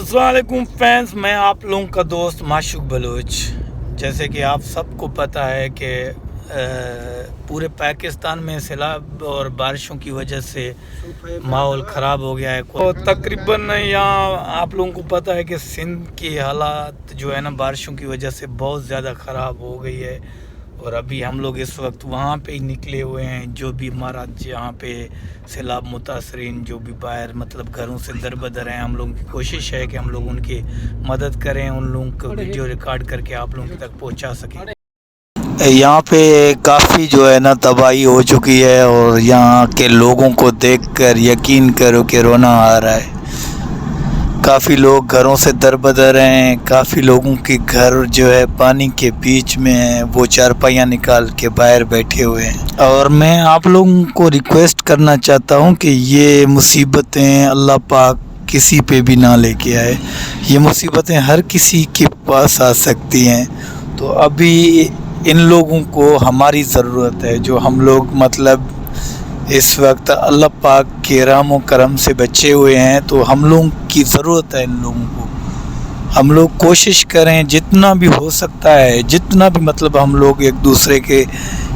अस्सलाम वालेकुम फैंस, मैं आप लोगों का दोस्त माशूक बलोच। जैसे कि आप सबको पता है कि पूरे पाकिस्तान में सैलाब और बारिशों की वजह से माहौल ख़राब हो गया है। तो तकरीबन यहाँ आप लोगों को पता है कि सिंध की हालात जो है ना बारिशों की वजह से बहुत ज़्यादा ख़राब हो गई है। और अभी हम लोग इस वक्त वहाँ पे ही निकले हुए हैं। जो भी हमारा यहाँ पे सैलाब मुतासरीन जो भी बाहर मतलब घरों से दरबदर हैं, हम लोगों की कोशिश है कि हम लोग उनकी मदद करें, उन लोगों को वीडियो रिकॉर्ड करके आप लोगों तक पहुँचा सकें। यहाँ पे काफ़ी जो है ना तबाही हो चुकी है और यहाँ के लोगों को देखकर यकीन करो कि रोना आ रहा है। काफ़ी लोग घरों से दरबदर हैं, काफ़ी लोगों के घर जो है पानी के बीच में हैं, वो चारपाइयाँ निकाल के बाहर बैठे हुए हैं। और मैं आप लोगों को रिक्वेस्ट करना चाहता हूँ कि ये मुसीबतें अल्लाह पाक किसी पे भी ना लेके आए। ये मुसीबतें हर किसी के पास आ सकती हैं। तो अभी इन लोगों को हमारी ज़रूरत है, जो हम लोग मतलब इस वक्त अल्लाह पाक के रहम व करम से बचे हुए हैं। तो हम लोगों की ज़रूरत है इन लोगों को। हम लोग कोशिश करें जितना भी हो सकता है, जितना भी मतलब हम लोग एक दूसरे के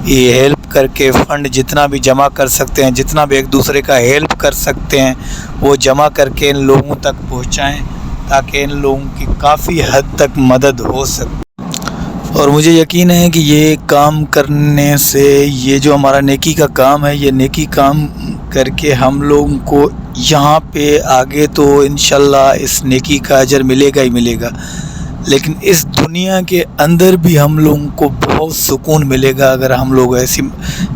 ये हेल्प करके फ़ंड जितना भी जमा कर सकते हैं, जितना भी एक दूसरे का हेल्प कर सकते हैं वो जमा करके इन लोगों तक पहुंचाएं, ताकि इन लोगों की काफ़ी हद तक मदद हो सके। और मुझे यकीन है कि ये काम करने से ये जो हमारा नेकी का काम है, ये नेकी काम करके हम लोगों को यहाँ पे आगे तो इंशाल्लाह इस नेकी का अजर मिलेगा ही मिलेगा, लेकिन इस दुनिया के अंदर भी हम लोगों को बहुत सुकून मिलेगा अगर हम लोग ऐसी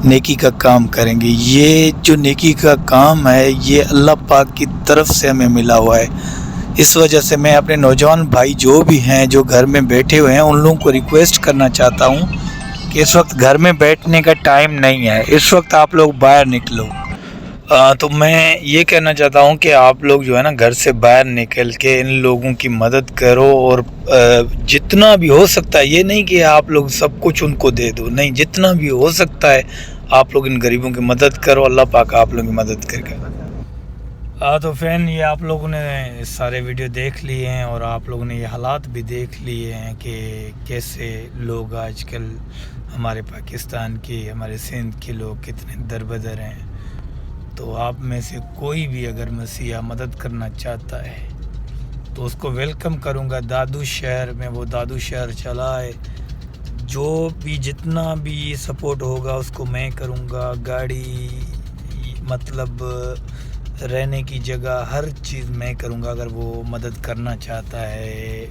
नेकी का काम करेंगे। ये जो नेकी का काम है ये अल्लाह पाक की तरफ से हमें मिला हुआ है। इस वजह से मैं अपने नौजवान भाई जो भी हैं, जो घर में बैठे हुए हैं, उन लोगों को रिक्वेस्ट करना चाहता हूँ कि इस वक्त घर में बैठने का टाइम नहीं है, इस वक्त आप लोग बाहर निकलो। तो मैं ये कहना चाहता हूँ कि आप लोग जो है ना घर से बाहर निकल के इन लोगों की मदद करो। और जितना भी हो सकता है, ये नहीं कि आप लोग सब कुछ उनको दे दो, नहीं, जितना भी हो सकता है आप लोग इन गरीबों की मदद करो। अल्लाह पाक आप लोगों की मदद करके। तो फैन, ये आप लोगों ने सारे वीडियो देख लिए हैं और आप लोगों ने ये हालात भी देख लिए हैं कि कैसे लोग आजकल हमारे पाकिस्तान के, हमारे सिंध के लोग कितने दरबदर हैं। तो आप में से कोई भी अगर मसीहा मदद करना चाहता है तो उसको वेलकम करूंगा। दादू शहर में वो दादू शहर चला है, जो भी जितना भी सपोर्ट होगा उसको मैं करूंगा। गाड़ी मतलब रहने की जगह हर चीज़ मैं करूंगा अगर वो मदद करना चाहता है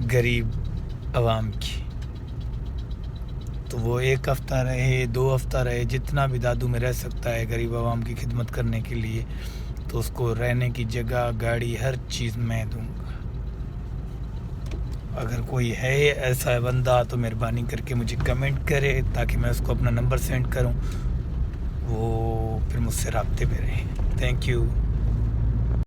गरीब आवाम की। तो वो 1 हफ़्ता रहे, 2 हफ़्ता रहे, जितना भी दादू में रह सकता है गरीब आवाम की खिदमत करने के लिए, तो उसको रहने की जगह, गाड़ी, हर चीज़ मैं दूंगा। अगर कोई है ऐसा बंदा तो मेहरबानी करके मुझे कमेंट करे ताकि मैं उसको अपना नंबर सेंड करूं, वो फिर मुझसे राब्ते में रहे। Thank you.